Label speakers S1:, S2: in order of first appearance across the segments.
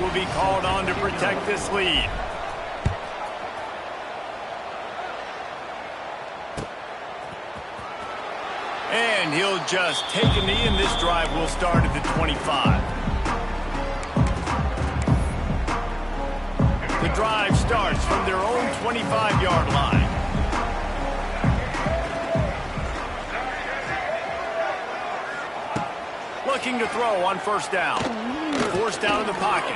S1: will be called on to protect this lead. And he'll just take a knee, and this drive will start at the 25. The drive starts from their own 25-yard line. Looking to throw on first down. Forced out of the pocket.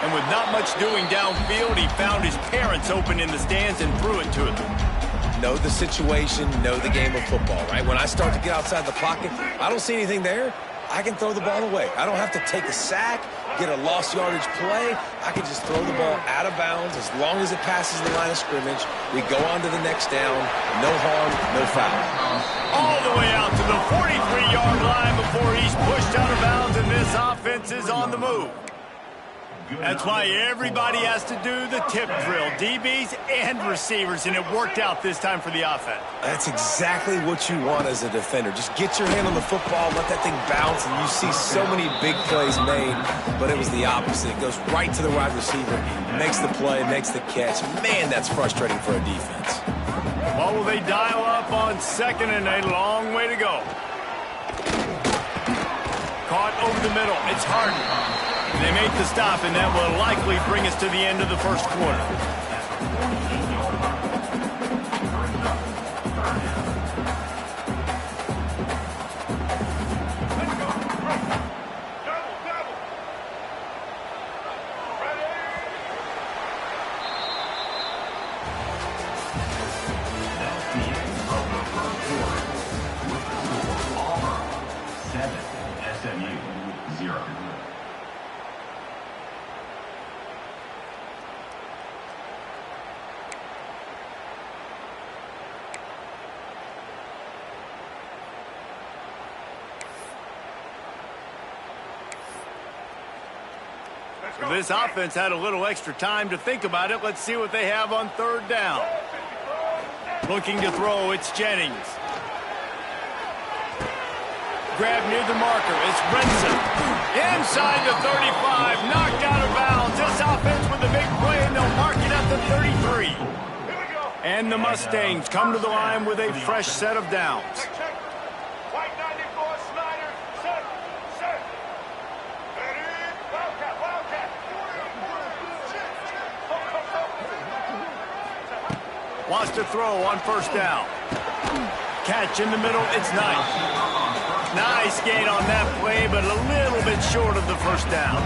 S1: And with not much doing downfield, he found his parents open in the stands and threw it to them.
S2: Know the situation, know the game of football, right? When I start to get outside the pocket, I don't see anything there, I can throw the ball away. I don't have to take a sack, get a lost yardage play. I can just throw the ball out of bounds as long as it passes the line of scrimmage. We go on to the next down. No harm, no foul.
S1: All the way out to the 43-yard line before he's pushed out of bounds, and this offense is on the move. That's why everybody has to do the tip drill, DBs and receivers, and it worked out this time for the offense.
S2: That's exactly what you want as a defender. Just get your hand on the football, let that thing bounce, and you see so many big plays made, but it was the opposite. It goes right to the wide receiver, makes the play, makes the catch. Man, that's frustrating for a defense.
S1: Well, will they dial up on second, and a long way to go. Caught over the middle. It's Harden. They make the stop, and that will likely bring us to the end of the first quarter. This offense had a little extra time to think about it. Let's see what they have on third down. Looking to throw, it's Jennings. Grab near the marker, it's Brinson. Inside the 35, knocked out of bounds. This offense with a big play, and they'll mark it at the 33. And the Mustangs come to the line with a fresh set of downs. Wants to throw on first down. Catch in the middle, it's nice. Nice gain on that play, but a little bit short of the first down.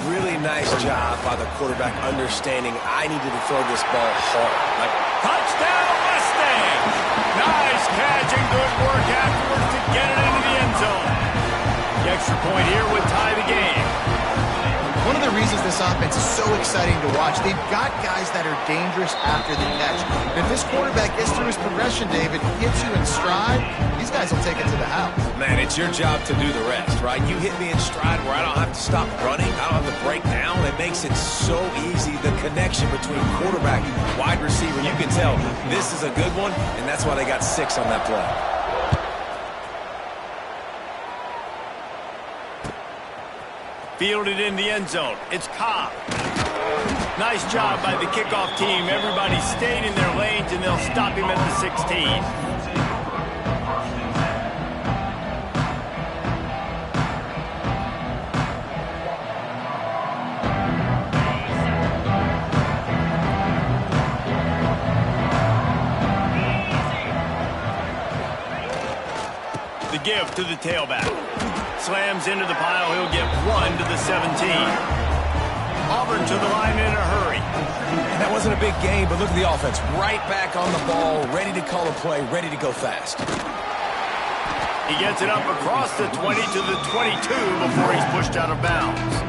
S2: Really nice job by the quarterback understanding I needed to throw this ball hard.
S1: Touchdown, Mustangs! Nice catch and good work afterwards to get it into the end zone. The extra point here would tie the game.
S3: One of the reasons this offense is so exciting to watch, they've got guys that are dangerous after the catch. And if this quarterback gets through his progression, David, hits you in stride, these guys will take it to the house.
S2: Man, it's your job to do the rest, right? You hit me in stride where I don't have to stop running. I don't have to break down. It makes it so easy, the connection between quarterback and wide receiver. You can tell this is a good one, and that's why they got 6 on that play.
S1: Fielded in the end zone. It's Cobb. Nice job by the kickoff team. Everybody stayed in their lanes, and they'll stop him at the 16. The give to the tailback. Slams into the pile. He'll get 1 to the 17. Auburn to the line in a hurry.
S2: And that wasn't a big game, but look at the offense. Right back on the ball, ready to call a play, ready to go fast.
S1: He gets it up across the 20 to the 22 before he's pushed out of bounds.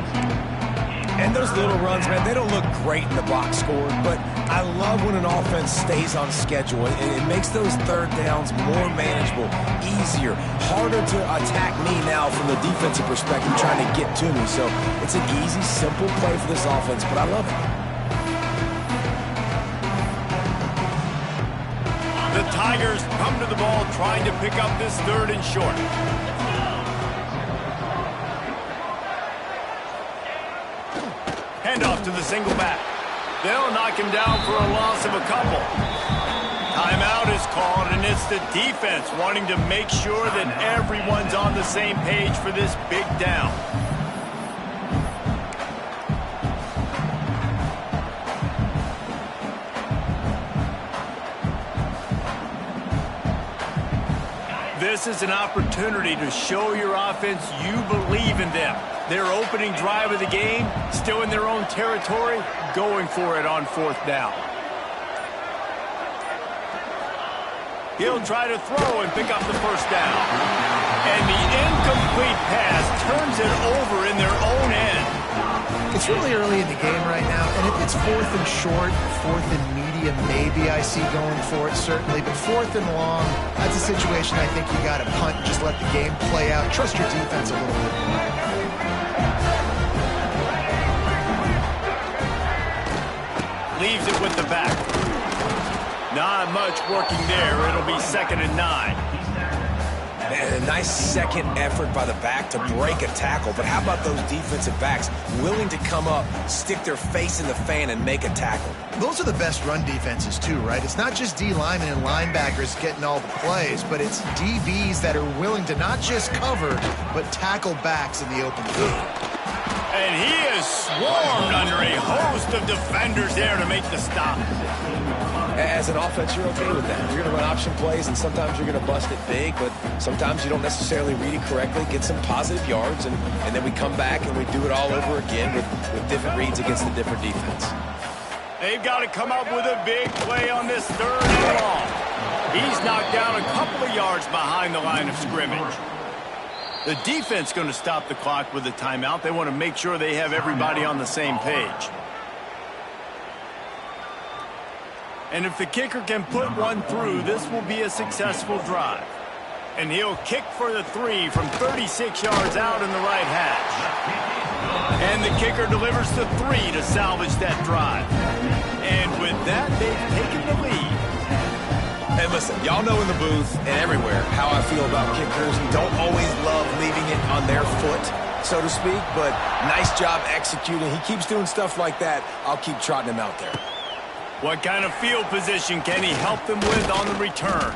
S2: And those little runs, man, they don't look great in the box score, but I love when an offense stays on schedule. It makes those third downs more manageable, easier, harder to attack me now from the defensive perspective trying to get to me. So it's an easy, simple play for this offense, but I love it.
S1: The Tigers come to the ball trying to pick up this third and short. handoff to the single back. They'll knock him down for a loss of a couple. Timeout is called, and it's the defense wanting to make sure that everyone's on the same page for this big down. This is an opportunity to show your offense you believe in them. Their opening drive of the game, still in their own territory, going for it on 4th down. He'll try to throw and pick up the first down. And the incomplete pass turns it over in their own end.
S3: It's really early in the game right now, and if it's 4th and short, 4th and medium, maybe I see going for it, certainly. But 4th and long, that's a situation I think you got to punt and just let the game play out. Trust your defense a little bit more.
S1: Leaves it with the back. Not much working there. It'll be 2nd and 9.
S2: And a nice second effort by the back to break a tackle. But how about those defensive backs willing to come up, stick their face in the fan, and make a tackle?
S3: Those are the best run defenses, too, right? It's not just D linemen and linebackers getting all the plays, but it's DBs that are willing to not just cover, but tackle backs in the open field.
S1: And he is swarmed under a host of defenders there to make the stop.
S2: As an offense, you're okay with that. You're going to run option plays, and sometimes you're going to bust it big, but sometimes you don't necessarily read it correctly, get some positive yards, and then we come back and we do it all over again with different reads against a different defense.
S1: They've got to come up with a big play on this 3rd and long. He's knocked down a couple of yards behind the line of scrimmage. The defense going to stop the clock with a timeout. They want to make sure they have everybody on the same page. And if the kicker can put one through, this will be a successful drive. And he'll kick for the 3 from 36 yards out in the right hash. And the kicker delivers the 3 to salvage that drive. And with that, they've taken the lead.
S2: Hey, listen, y'all know in the booth and everywhere how I feel about kickers. Don't always love leaving it on their foot, so to speak, but nice job executing. He keeps doing stuff like that. I'll keep trotting him out there.
S1: What kind of field position can he help them with on the return?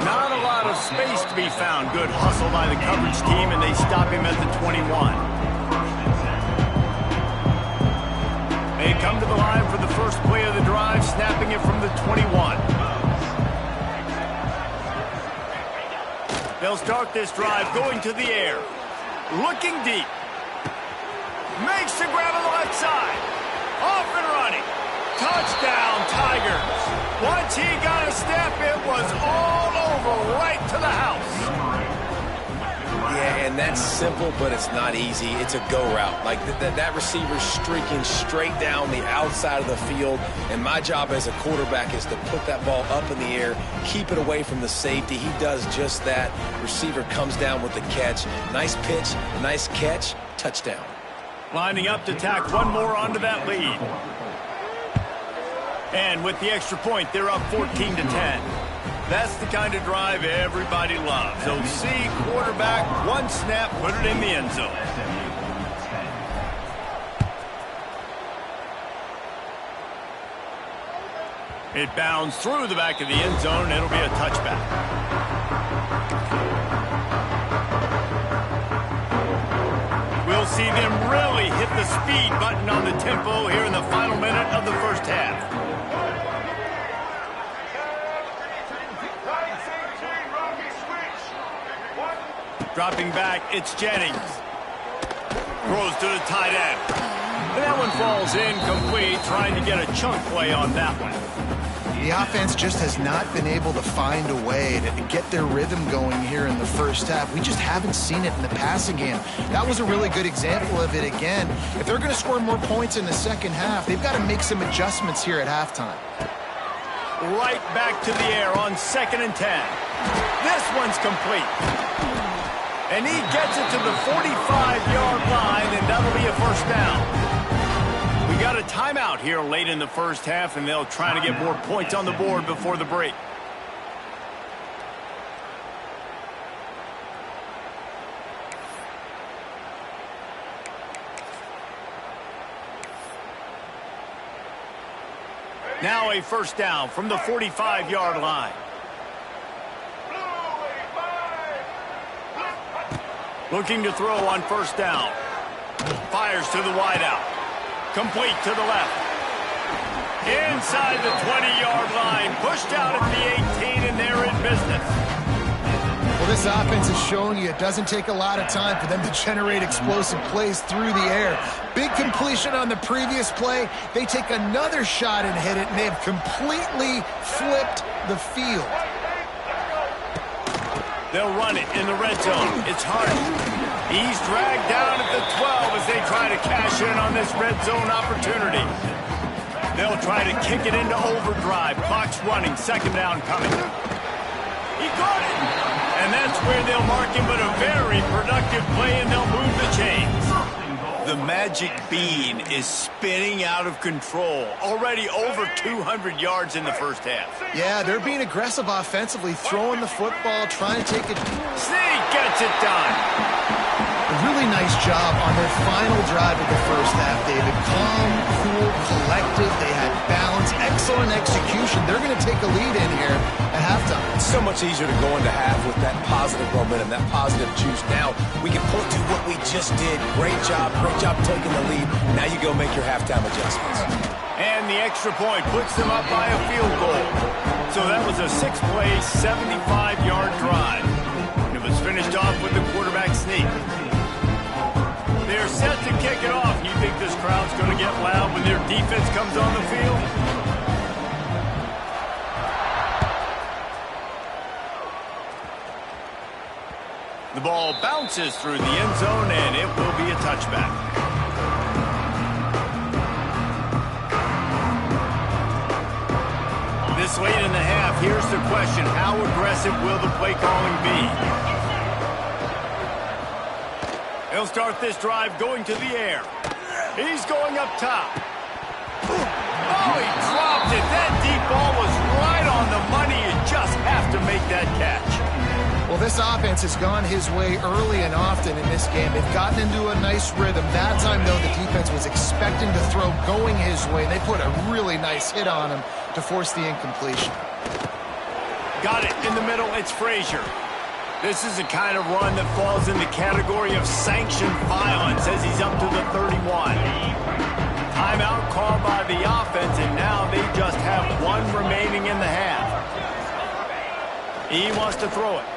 S1: Not a lot of space to be found. Good hustle by the coverage team, and they stop him at the 21. They come to the line for the first play of the drive, snapping it from the 21. They'll start this drive going to the air. Looking deep. Makes the grab on the left side. Off and running. Touchdown, Tigers. Once he got a step, it was all over right to the house.
S2: Yeah, and that's simple, but it's not easy. It's a go route. Like that receiver's streaking straight down the outside of the field, and my job as a quarterback is to put that ball up in the air, keep it away from the safety. He does just that. Receiver comes down with the catch. Nice pitch, nice catch, touchdown.
S1: Lining up to tack one more onto that lead. And with the extra point, they're up 14-10. That's the kind of drive everybody loves. OC, quarterback, one snap, put it in the end zone. It bounds through the back of the end zone, and it'll be a touchback. We'll see them really hit the speed button on the tempo here in the final minute of the first half. Dropping back, it's Jennings. Throws to the tight end. And that one falls incomplete, trying to get a chunk play on that one.
S3: The offense just has not been able to find a way to get their rhythm going here in the first half. We just haven't seen it in the passing game. That was a really good example of it again. If they're going to score more points in the second half, they've got to make some adjustments here at halftime.
S1: Right back to the air on 2nd and 10. This one's complete. And he gets it to the 45-yard line, and that'll be a first down. We got a timeout here late in the first half, and they'll try to get more points on the board before the break. Now a first down from the 45-yard line. Looking to throw on first down. Fires to the wideout. Complete to the left. Inside the 20-yard line. Pushed out at the 18, and they're in business.
S3: Well, this offense is showing you it doesn't take a lot of time for them to generate explosive plays through the air. Big completion on the previous play. They take another shot and hit it, and they have completely flipped the field.
S1: They'll run it in the red zone. It's Harding. He's dragged down at the 12 as they try to cash in on this red zone opportunity. They'll try to kick it into overdrive. Clock's running. Second down coming. He got it. And that's where they'll mark him, but a very productive play, and they'll move the chains. The magic bean is spinning out of control. Already over 200 yards in the first half.
S3: Yeah, they're being aggressive offensively, throwing the football, trying to take it.
S1: Sneak gets it done.
S3: A really nice job on their final drive of the first half, David. Calm, cool, collected. They had balance, excellent execution. They're going to take a lead in here at halftime.
S2: It's so much easier to go into half with that positive momentum, that positive juice. Now we can point to what we just did. Great job taking the lead. Now you go make your halftime adjustments.
S1: And the extra point puts them up by a field goal. So that was a 6-play, 75-yard drive. And it was finished off with the quarterback sneak. They're set to kick it off. You think this crowd's going to get loud when their defense comes on the field? The ball bounces through the end zone, and it will be a touchback. This late in the half, here's the question. How aggressive will the play calling be? He'll start this drive going to the air. He's going up top. Oh, he dropped it. That deep ball was right on the money. You just have to make that catch.
S3: Well, this offense has gone his way early and often in this game. They've gotten into a nice rhythm. That time, though, the defense was expecting to throw going his way. They put a really nice hit on him to force the incompletion.
S1: Got it in the middle. It's Frazier. This is the kind of run that falls in the category of sanctioned violence as he's up to the 31. Timeout called by the offense, and now they just have one remaining in the half. He wants to throw it.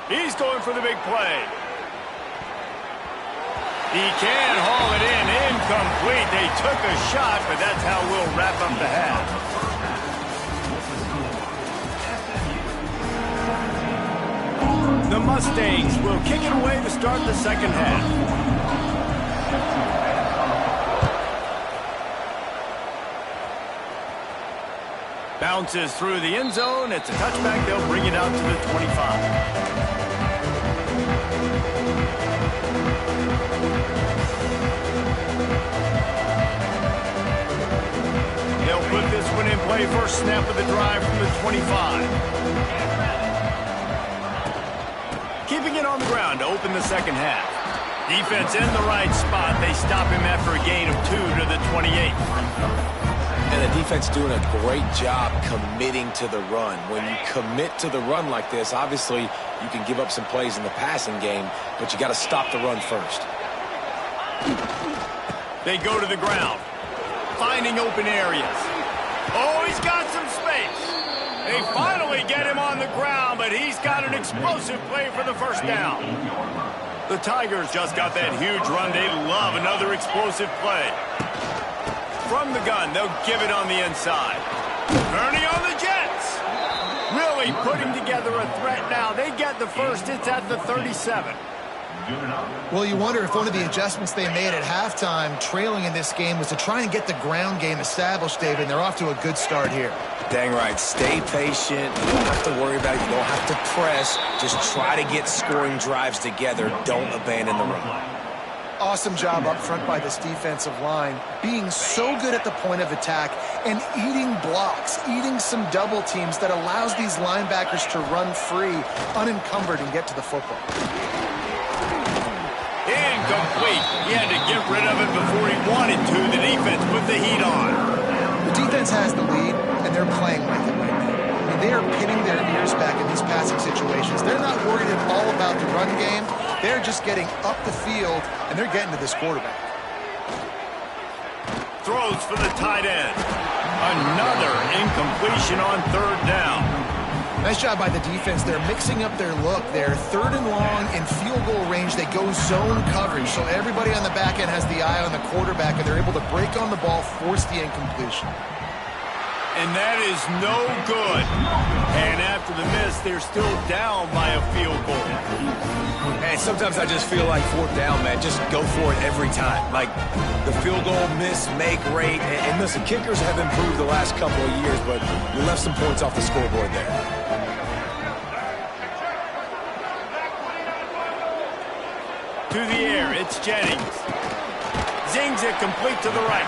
S1: He's going for the big play. He can haul it in. Incomplete. They took a shot, but that's how we'll wrap up the half. The Mustangs will kick it away to start the second half. Bounces through the end zone. It's a touchback. They'll bring it out to the 25. They'll put this one in play. First snap of the drive from the 25. Keeping it on the ground to open the second half. Defense in the right spot. They stop him after a gain of 2 to the 28.
S2: And the defense doing a great job committing to the run. When you commit to the run like this, obviously you can give up some plays in the passing game, but you got to stop the run first.
S1: They go to the ground, finding open areas. Oh, he's got some space. They finally get him on the ground, but he's got an explosive play for the first down. The Tigers just got that huge run. They love another explosive play. From the gun, they'll give it on the inside. Ernie on the Jets. Really putting together a threat now. They get the first. It's at the 37.
S3: Well, you wonder if one of the adjustments they made at halftime, trailing in this game, was to try and get the ground game established, David, and they're off to a good start here.
S2: Dang right. Stay patient. You don't have to worry about it. You don't have to press. Just try to get scoring drives together. Don't abandon the run.
S3: Awesome job up front by this defensive line, being so good at the point of attack and eating blocks, eating some double teams that allows these linebackers to run free, unencumbered, and get to the football.
S1: Incomplete. He had to get rid of it before he wanted to. The defense put the heat on.
S3: The defense has the lead, and they're playing like it right now. I mean, they are pinning their ears back in these passing situations. They're not worried at all about the run game. They're just getting up the field, and they're getting to this quarterback.
S1: Throws for the tight end. Another incompletion on third down.
S3: Nice job by the defense. They're mixing up their look. They're third and long in field goal range. They go zone coverage, so everybody on the back end has the eye on the quarterback, and they're able to break on the ball, force the incompletion.
S1: And that is no good. And after the miss, they're still down by a field goal.
S2: And sometimes I just feel like fourth down, man, just go for it every time. Like the field goal miss, make rate. And listen, kickers have improved the last couple of years, but you left some points off the scoreboard there.
S1: To the air, it's Jennings. Zings it complete to the right.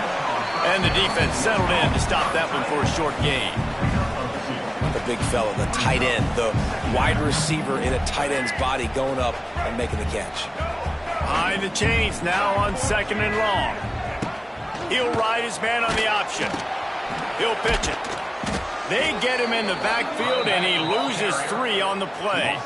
S1: And the defense settled in to stop that one for a short gain.
S2: The big fella, the tight end, the wide receiver in a tight end's body going up and making the catch.
S1: Behind the chains now on second and long. He'll ride his man on the option. He'll pitch it. They get him in the backfield, and he loses 3 on the play.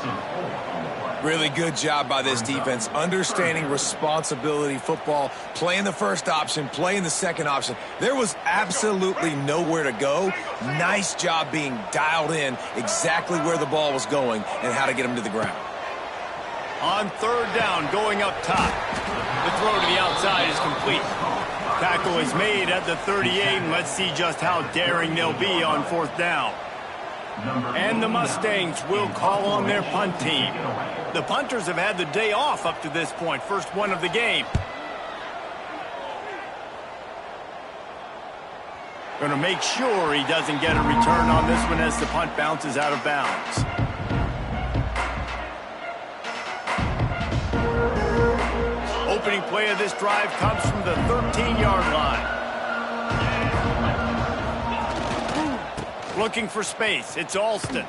S2: Really good job by this defense, understanding responsibility football, playing the first option, playing the second option. There was absolutely nowhere to go. Nice job being dialed in exactly where the ball was going and how to get him to the ground.
S1: On third down, going up top. The throw to the outside is complete. Tackle is made at the 38, and let's see just how daring they'll be on fourth down. And the Mustangs will call on their punt team. The punters have had the day off up to this point. First one of the game. Going to make sure he doesn't get a return on this one as the punt bounces out of bounds. Opening play of this drive comes from the 13-yard line. Looking for space. It's Alston.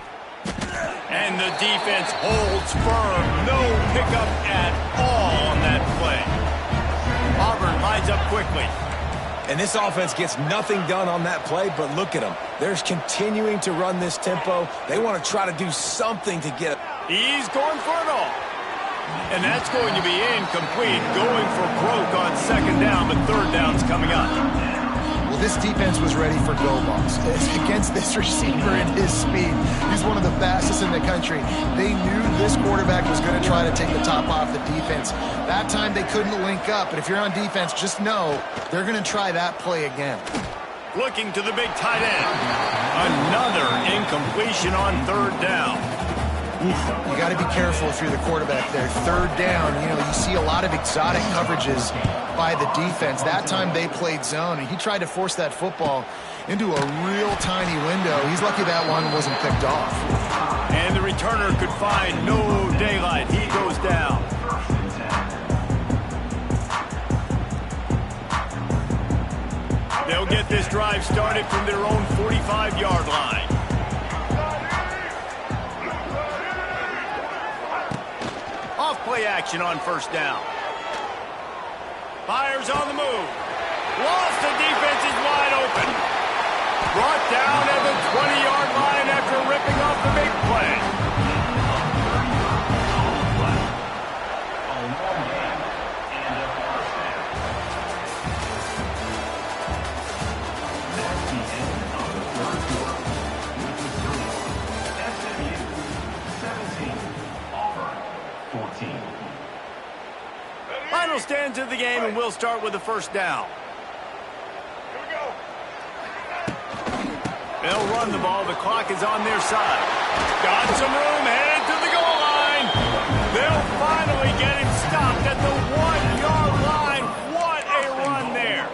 S1: And the defense holds firm. No pickup at all on that play. Auburn lines up quickly.
S2: And this offense gets nothing done on that play, but look at them. They're continuing to run this tempo. They want to try to do something to get it.
S1: He's going for it all. And that's going to be incomplete. Going for broke on second down, but third down's coming up.
S3: Well, this defense was ready for go balls. Against this receiver and his speed, he's one of the fastest in the country. They knew this quarterback was going to try to take the top off the defense. That time they couldn't link up, but if you're on defense, just know they're going to try that play again.
S1: Looking to the big tight end. Another incompletion on third down.
S3: You got to be careful if you're the quarterback there. Third down, you see a lot of exotic coverages by the defense. That time they played zone, and he tried to force that football into a real tiny window. He's lucky that one wasn't picked off.
S1: And the returner could find no daylight. He goes down. They'll get this drive started from their own 45-yard line. Off-play action on first down. Fires on the move. Lost, the defense is wide open. Brought down at the 20-yard line after ripping off the big play. Final stands of the game, and we'll start with the first down.
S4: Here we go.
S1: They'll run the ball. The clock is on their side. Got some room, headed to the goal line. They'll finally get him stopped at the 1-yard line. What a run there.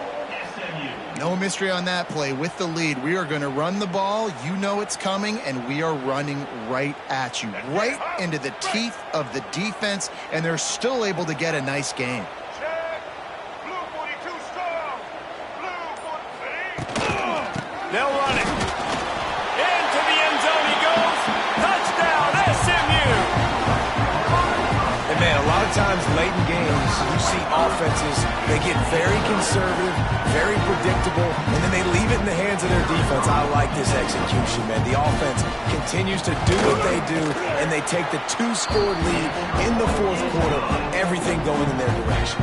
S3: No mystery on that play. With the lead, we are going to run the ball. You know it's coming, and we are running right at you, right into the teeth of the defense, and they're still able to get a nice game.
S4: Check. Blue 42 strong. Blue 43.
S1: They'll run it. Into the end zone he goes. Touchdown, SMU.
S2: And man, a lot of times late in games, games, you see offenses, they get very conservative, very predictable, and then they leave it in the hands of their defense. I like this execution, man. The offense continues to do what they do, and they take the 2-score lead in the fourth quarter, everything going in their direction.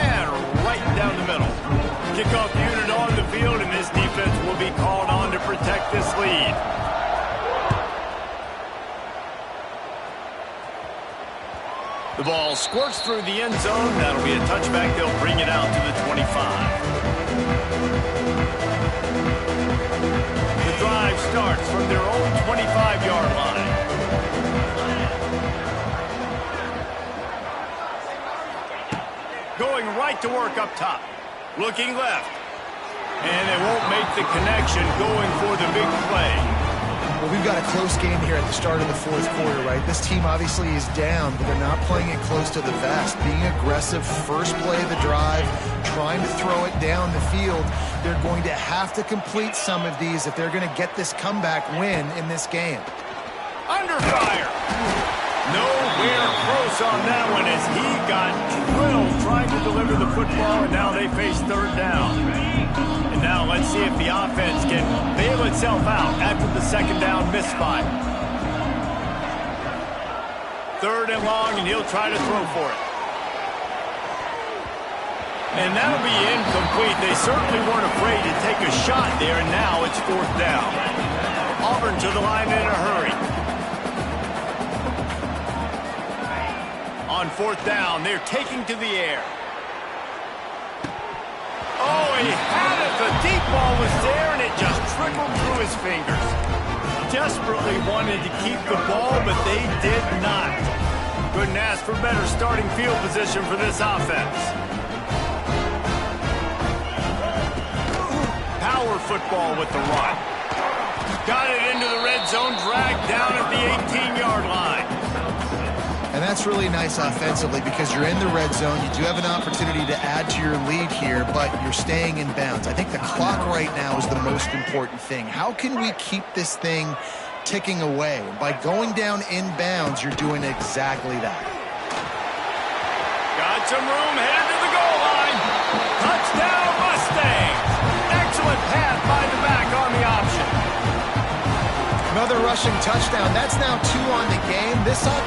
S1: And right down the middle. Kickoff unit on the field, and this defense will be called on to protect this lead. The ball squirts through the end zone. That'll be a touchback. They'll bring it out to the 25. The drive starts from their own 25-yard line. Going right to work up top. Looking left. And they won't make the connection going for the big play.
S3: Well, we've got a close game here at the start of the fourth quarter, right? This team obviously is down, but they're not playing it close to the vest. Being aggressive, first play of the drive, trying to throw it down the field. They're going to have to complete some of these if they're going to get this comeback win in this game.
S1: Under fire. Nowhere close on that one as he got drilled trying to deliver the football, and now they face third down. And now let's see if the offense can bail itself out after the second down misfire. Third and long, and he'll try to throw for it. And that'll be incomplete. They certainly weren't afraid to take a shot there, and now it's fourth down. Auburn to the line in a hurry. On fourth down, they're taking to the air. Oh, he had it. The deep ball was there, and it just trickled through his fingers. Desperately wanted to keep the ball, but they did not. Couldn't ask for better starting field position for this offense. Power football with the run. Got it into the red zone, dragged down at the 18-yard line.
S3: And that's really nice offensively because you're in the red zone. You do have an opportunity to add to your lead here, but you're staying in bounds. I think the clock right now is the most important thing. How can we keep this thing ticking away? By going down in bounds, you're doing exactly that.
S1: Got some room, headed to the goal line. Touchdown, Mustangs. Excellent pass by the back on the option.
S3: Another rushing touchdown. That's now 2 on the game. This offense